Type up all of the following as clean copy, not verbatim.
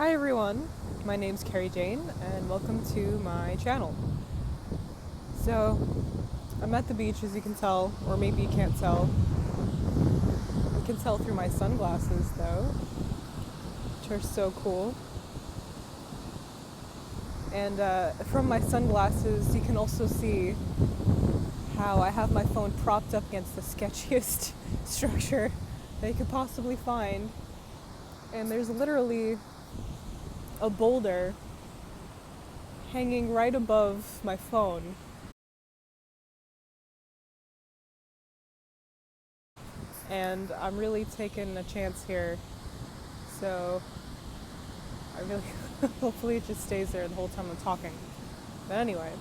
Hi everyone, my name's Carrie Jane and welcome to my channel. So, I'm at the beach as you can tell, or maybe you can't tell. You can tell through my sunglasses though, which are so cool. And from my sunglasses you can also see how I have my phone propped up against the sketchiest structure that you could possibly find. And there's literally a boulder hanging right above my phone. And I'm really taking a chance here. So I really hopefully it just stays there the whole time I'm talking. But anyway,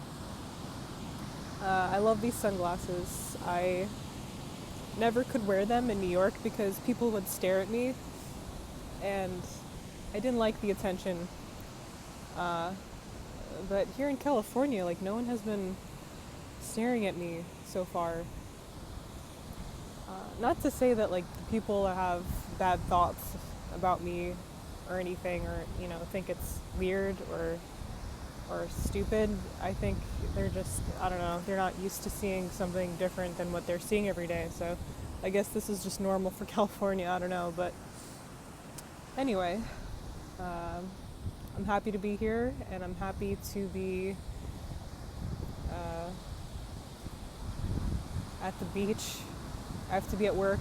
I love these sunglasses. I never could wear them in New York because people would stare at me and I didn't like the attention. But here in California, like, no one has been staring at me so far. Not to say that like the people have bad thoughts about me or anything, or think it's weird or stupid. I think they're just, I don't know, they're not used to seeing something different than what they're seeing every day. So I guess this is just normal for California. I don't know, but anyway, I'm happy to be here, and I'm happy to be at the beach. I have to be at work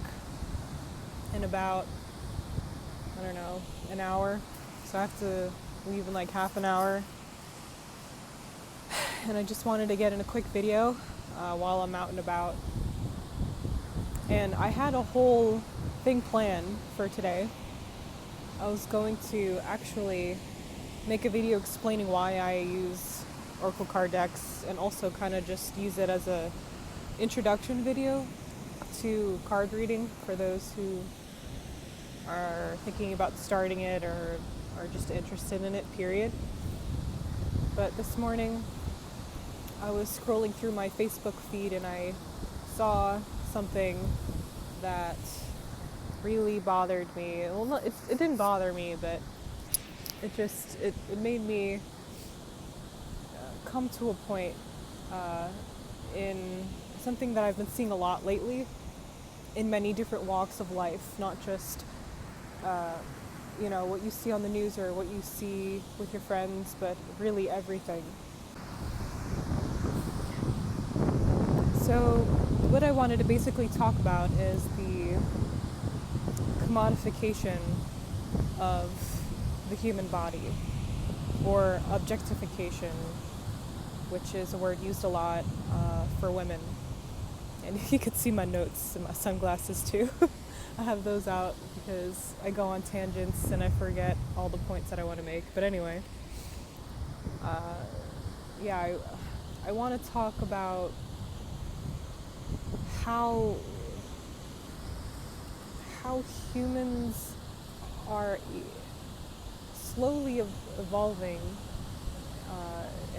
in about, I don't know, an hour. So I have to leave in like half an hour. And I just wanted to get in a quick video while I'm out and about. And I had a whole thing planned for today. I was going to actually make a video explaining why I use Oracle card decks, and also kind of just use it as a introduction video to card reading for those who are thinking about starting it or are just interested in it, period. But this morning I was scrolling through my Facebook feed and I saw something that really bothered me. Well, it didn't bother me, but it made me come to a point in something that I've been seeing a lot lately in many different walks of life, not just what you see on the news or what you see with your friends, but really everything. So what I wanted to basically talk about is the commodification of the human body, or objectification, which is a word used a lot for women. And you could see my notes and my sunglasses too. I have those out because I go on tangents and I forget all the points that I want to make. But anyway, I want to talk about how humans are slowly evolving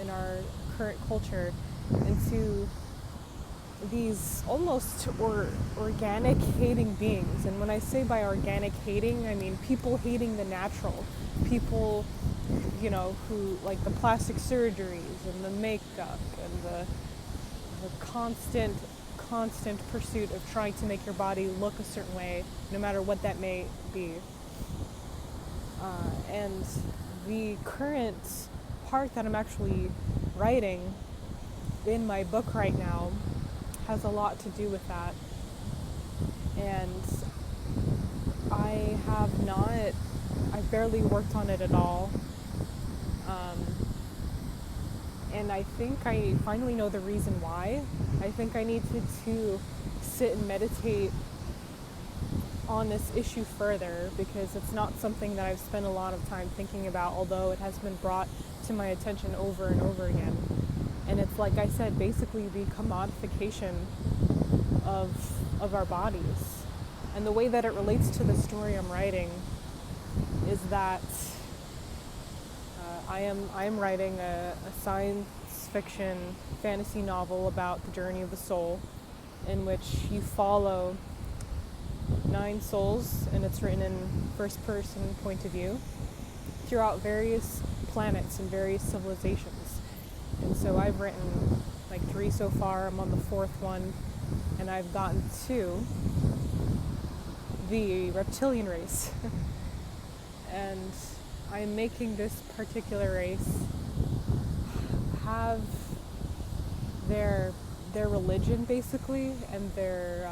in our current culture into these almost organic hating beings. And when I say by organic hating, I mean people hating the natural. People, who like the plastic surgeries and the makeup and the constant pursuit of trying to make your body look a certain way, no matter what that may be. And the current part that I'm actually writing in my book right now has a lot to do with that. And I've barely worked on it at all. And I think I finally know the reason why. I think I needed to sit and meditate on this issue further, because it's not something that I've spent a lot of time thinking about, although it has been brought to my attention over and over again. And it's like I said, basically the commodification of our bodies. And the way that it relates to the story I'm writing is that I am writing a science fiction fantasy novel about the journey of the soul, in which you follow 9 souls, and it's written in first person point of view, throughout various planets and various civilizations. And so I've written like 3 so far. I'm on the 4th one, and I've gotten to the reptilian race. And I'm making this particular race have their religion basically, and their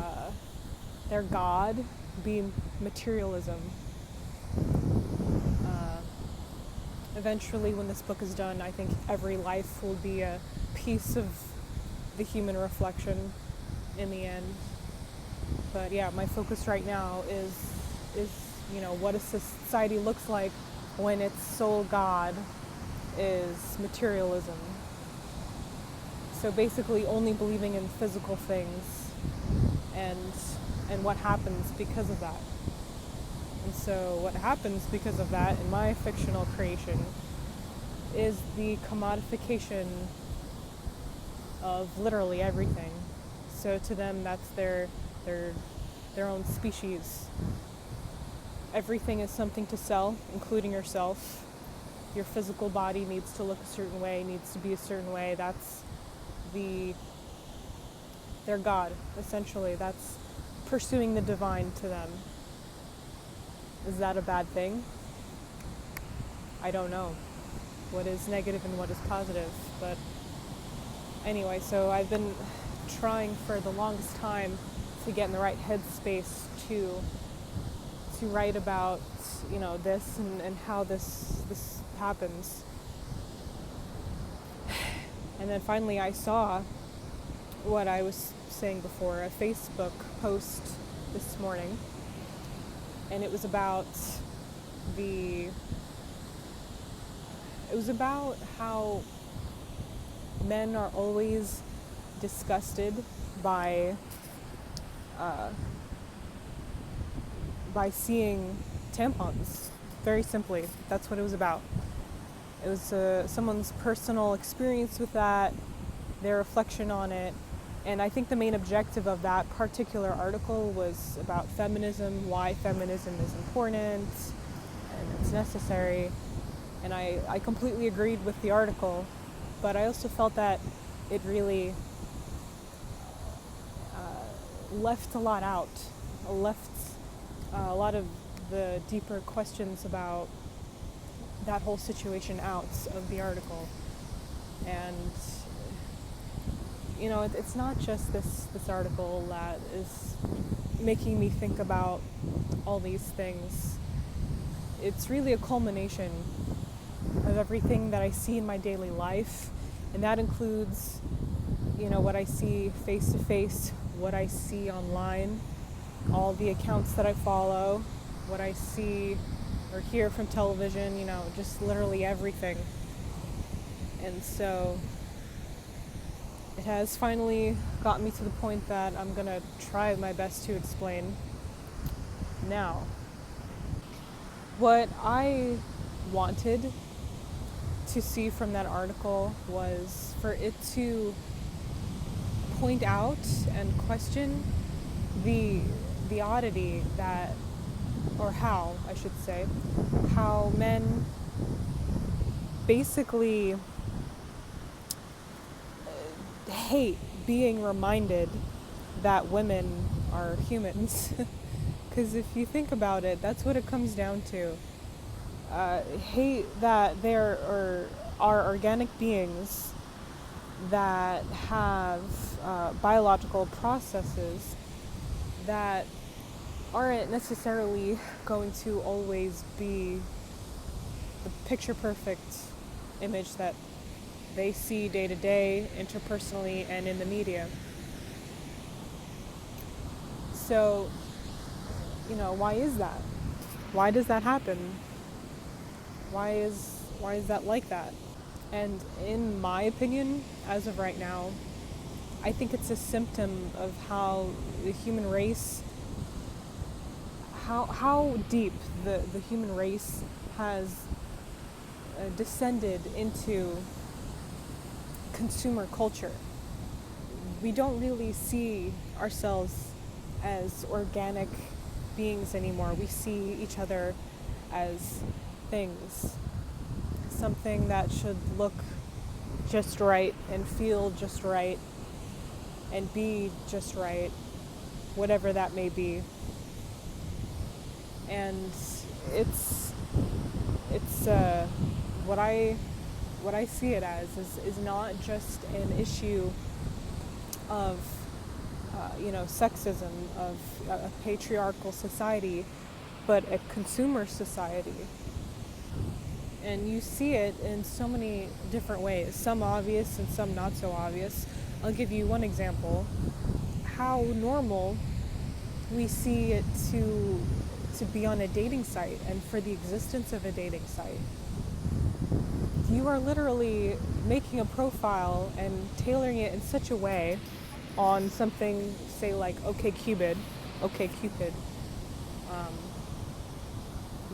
god be materialism. Eventually, when this book is done, I think every life will be a piece of the human reflection in the end. But yeah, my focus right now is what a society looks like when its sole god is materialism. So basically only believing in physical things and what happens because of that. And so what happens because of that in my fictional creation is the commodification of literally everything. So to them, that's their own species. Everything is something to sell, including yourself. Your physical body needs to look a certain way, needs to be a certain way. That's their God, essentially. That's pursuing the divine to them. Is that a bad thing? I don't know what is negative and what is positive. But anyway, so I've been trying for the longest time to get in the right headspace to write about, this and how this happens. And then finally I saw what I was saying before, a Facebook post this morning. And it was about how men are always disgusted by seeing tampons. Very simply, that's what it was about. It was someone's personal experience with that, their reflection on it. And I think the main objective of that particular article was about feminism, why feminism is important and it's necessary. And I completely agreed with the article, but I also felt that it really left a lot out, left a lot of the deeper questions about that whole situation out of the article. And it's not just this article that is making me think about all these things. It's really a culmination of everything that I see in my daily life, and that includes, what I see face to face, what I see online, all the accounts that I follow, what I see or hear from television, just literally everything. And so it has finally gotten me to the point that I'm going to try my best to explain now. What I wanted to see from that article was for it to point out and question the oddity that, or how, I should say, how men basically hate being reminded that women are humans. Because if you think about it, that's what it comes down to. Hate that there are organic beings that have biological processes that aren't necessarily going to always be the picture perfect image that they see day to day, interpersonally, and in the media. So, why is that? Why does that happen? Why is that like that? And in my opinion, as of right now, I think it's a symptom of how the human race, how deep the human race has descended into consumer culture. We don't really see ourselves as organic beings anymore. We see each other as things. something that should look just right and feel just right and be just right, whatever that may be. And it's what I see it as is not just an issue of sexism, of a patriarchal society, but a consumer society. And you see it in so many different ways, some obvious and some not so obvious. I'll give you one example. How normal we see it to be on a dating site and for the existence of a dating site. You are literally making a profile and tailoring it in such a way on something, say like OkCupid.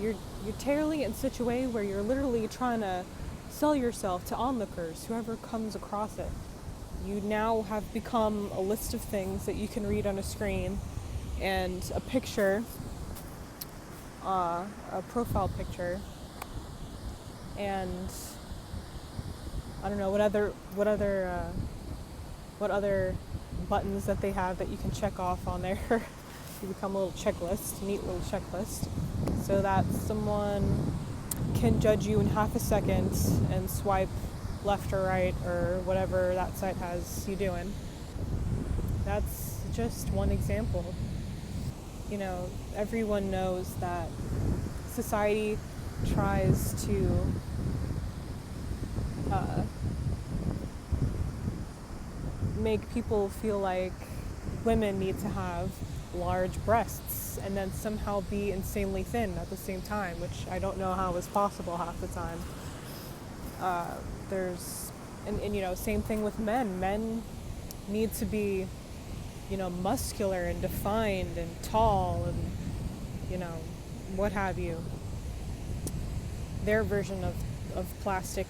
You're tailoring it in such a way where you're literally trying to sell yourself to onlookers, whoever comes across it. You now have become a list of things that you can read on a screen and a picture, a profile picture, and I don't know what other buttons that they have that you can check off on there. You become a little checklist, neat little checklist, so that someone can judge you in half a second and swipe left or right or whatever that site has you doing. That's just one example. Everyone knows that society tries to make people feel like women need to have large breasts and then somehow be insanely thin at the same time, which I don't know how is possible half the time. Same thing with men. Men need to be, muscular and defined and tall and, what have you. Their version of plastic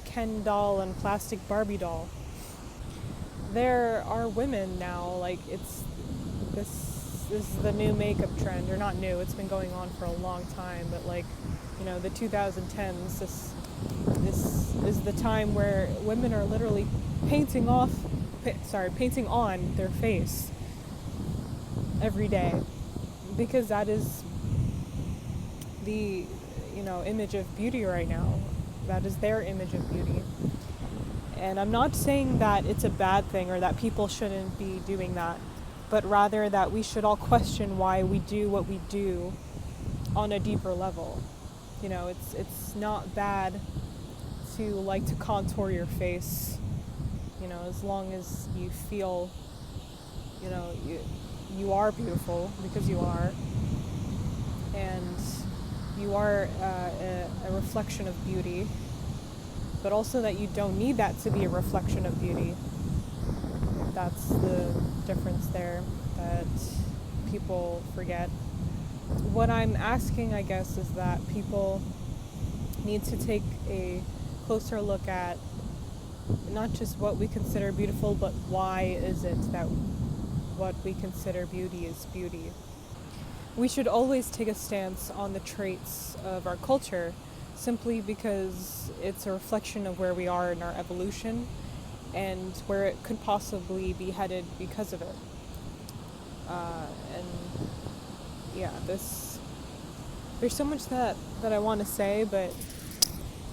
Ken doll and plastic Barbie doll. There are women now, like this is the new makeup trend, or not new, it's been going on for a long time, but the 2010s, this is the time where women are literally painting on their face every day, because that is the image of beauty right now. That is their image of beauty. And I'm not saying that it's a bad thing or that people shouldn't be doing that, but rather that we should all question why we do what we do on a deeper level. It's not bad to like to contour your face, as long as you feel, you are beautiful, because you are, and you are a reflection of beauty, but also that you don't need that to be a reflection of beauty. That's the difference there that people forget. What I'm asking, I guess, is that people need to take a closer look at not just what we consider beautiful, but why is it that what we consider beauty is beauty. We should always take a stance on the traits of our culture, simply because it's a reflection of where we are in our evolution and where it could possibly be headed because of it. There's so much that I want to say, but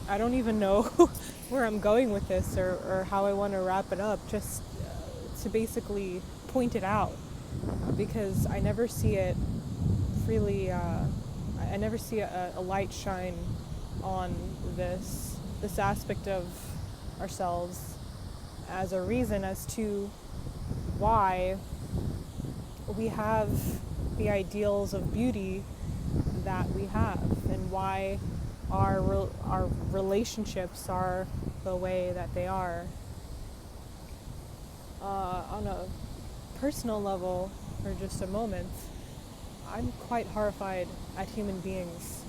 I don't even know where I'm going with this or how I want to wrap it up, just to basically point it out, because I never see it really, I never see a light shine on this aspect of ourselves as a reason as to why we have the ideals of beauty that we have, and why our relationships are the way that they are. On a personal level, for just a moment, I'm quite horrified at human beings.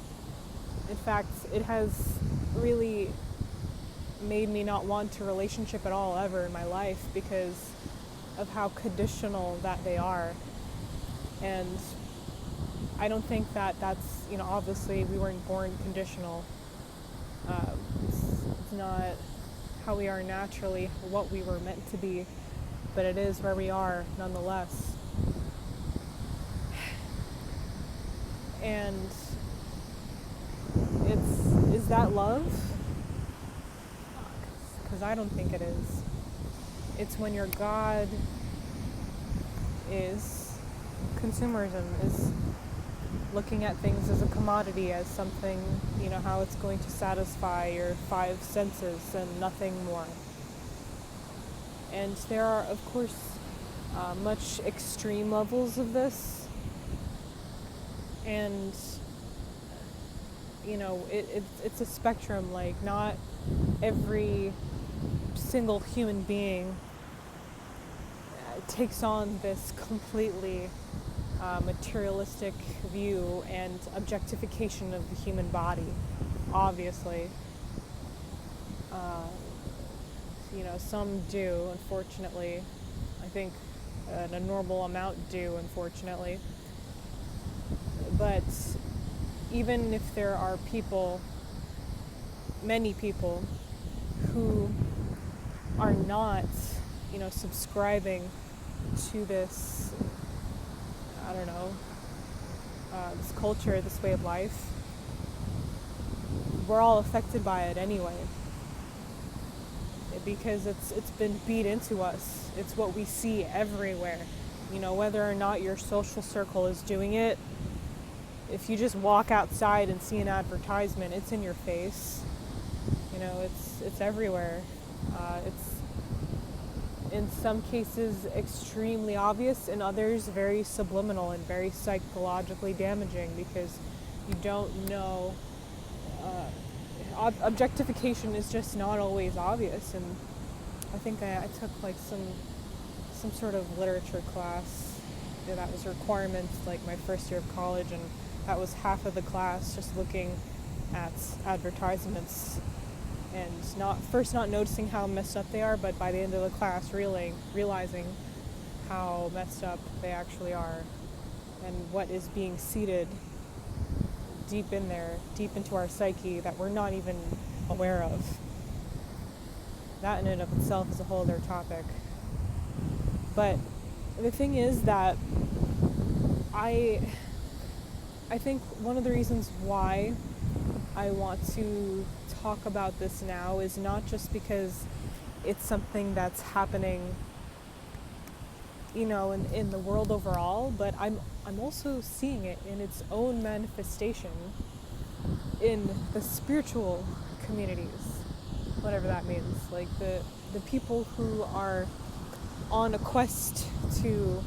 In fact, it has really made me not want a relationship at all ever in my life, because of how conditional that they are. And I don't think that that's, obviously we weren't born conditional, It's not how we are naturally, what we were meant to be, but it is where we are nonetheless. And is that love? Because I don't think it is. It's when your God is consumerism, is looking at things as a commodity, as something, how it's going to satisfy your five senses and nothing more. And there are, of course, much extreme levels of this. And, it's a spectrum. Like, not every single human being takes on this completely materialistic view and objectification of the human body, obviously. Some do, unfortunately. I think a normal amount do, unfortunately. But even if there are people, many people, who are not, subscribing to this, this culture, this way of life, we're all affected by it anyway. Because it's been beat into us. It's what we see everywhere. Whether or not your social circle is doing it, if you just walk outside and see an advertisement, it's in your face. It's everywhere. It's in some cases extremely obvious, in others very subliminal and very psychologically damaging, because you don't know. Objectification is just not always obvious. And I think I took like some sort of literature class that was a requirement, like my first year of college, and that was half of the class just looking at advertisements and not noticing how messed up they are, but by the end of the class realizing how messed up they actually are and what is being seeded deep in there, deep into our psyche, that we're not even aware of. That in and of itself is a whole other topic. But the thing is that I think one of the reasons why I want to talk about this now is not just because it's something that's happening, in the world overall, but I'm also seeing it in its own manifestation in the spiritual communities, whatever that means. Like the people who are on a quest to,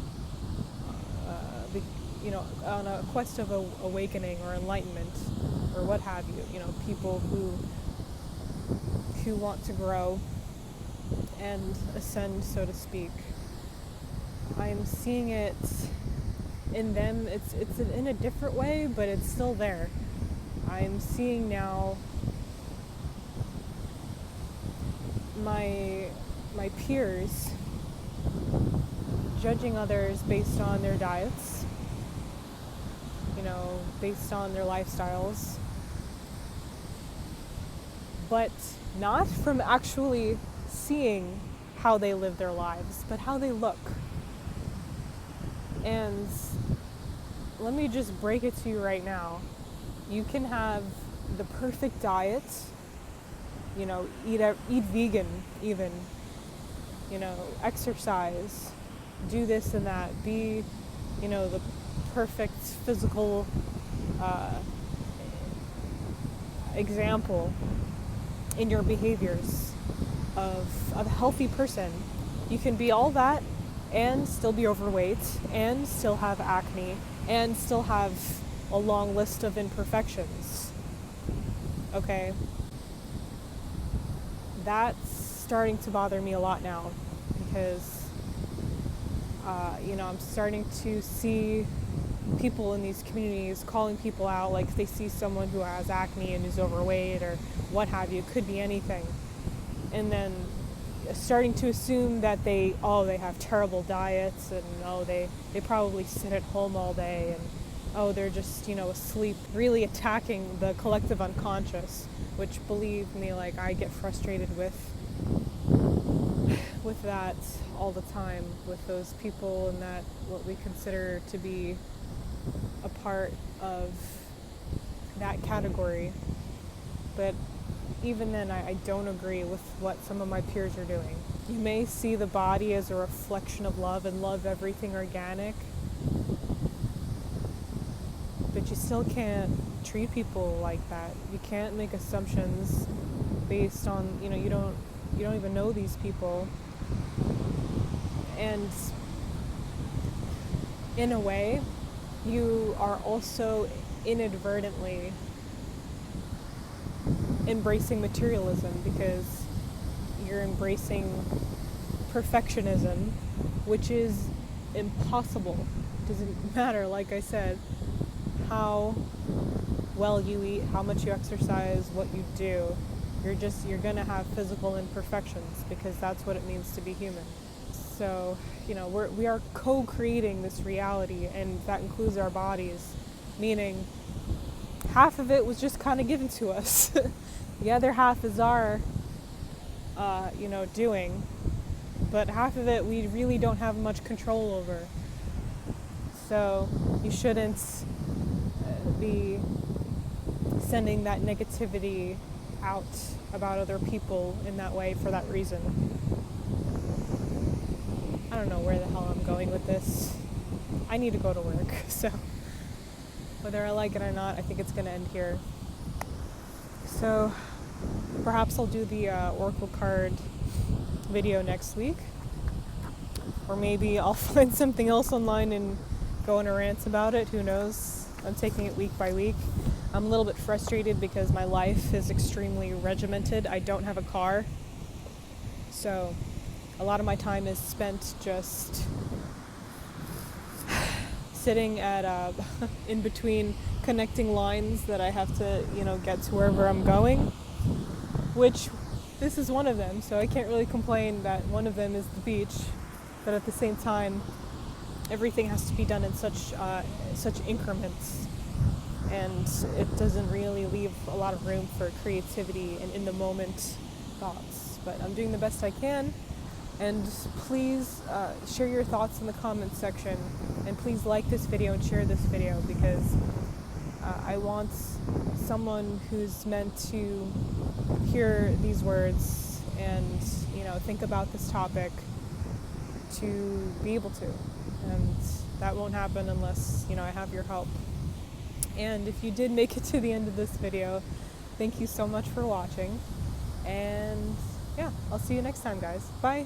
on a quest of awakening or enlightenment or what have you. People who want to grow and ascend, so to speak. I'm seeing it in them. It's in a different way, but it's still there. I'm seeing now my peers judging others based on their diets, based on their lifestyles, but not from actually seeing how they live their lives, but how they look. And let me just break it to you right now. You can have the perfect diet, eat vegan even, exercise, do this and that, be, the perfect physical example in your behaviors of a healthy person. You can be all that and still be overweight and still have acne and still have a long list of imperfections. Okay? That's starting to bother me a lot now, because I'm starting to see people in these communities calling people out, like if they see someone who has acne and is overweight or what have you, it could be anything, and then starting to assume that they have terrible diets, and they probably sit at home all day, and oh, they're just, asleep, really attacking the collective unconscious, which, believe me, like, I get frustrated with that all the time, with those people and that what we consider to be a part of that category. But even then, I don't agree with what some of my peers are doing. You may see the body as a reflection of love and love everything organic, but you still can't treat people like that. You can't make assumptions based on, you don't even know these people. And in a way, you are also inadvertently embracing materialism, because you're embracing perfectionism, which is impossible. It doesn't matter, like I said, how well you eat, how much you exercise, what you do. You're gonna have physical imperfections, because that's what it means to be human. So, we are co-creating this reality, and that includes our bodies, meaning half of it was just kind of given to us. The other half is our, doing, but half of it we really don't have much control over. So you shouldn't be sending that negativity out about other people in that way for that reason. I don't know where the hell I'm going with this. I need to go to work, so whether I like it or not, I think it's going to end here. So perhaps I'll do the Oracle card video next week, or maybe I'll find something else online and go on a rant about it. Who knows? I'm taking it week by week. I'm a little bit frustrated because my life is extremely regimented. I don't have a car, so a lot of my time is spent just sitting at in between connecting lines that I have to, get to wherever I'm going, which this is one of them, so I can't really complain that one of them is the beach, but at the same time, everything has to be done in such increments, and it doesn't really leave a lot of room for creativity and in-the-moment thoughts. But I'm doing the best I can, and please share your thoughts in the comments section, and please like this video and share this video, because I want someone who's meant to hear these words and think about this topic to be able to, and that won't happen unless I have your help. And if you did make it to the end of this video, thank you so much for watching, and yeah, I'll see you next time, guys. Bye.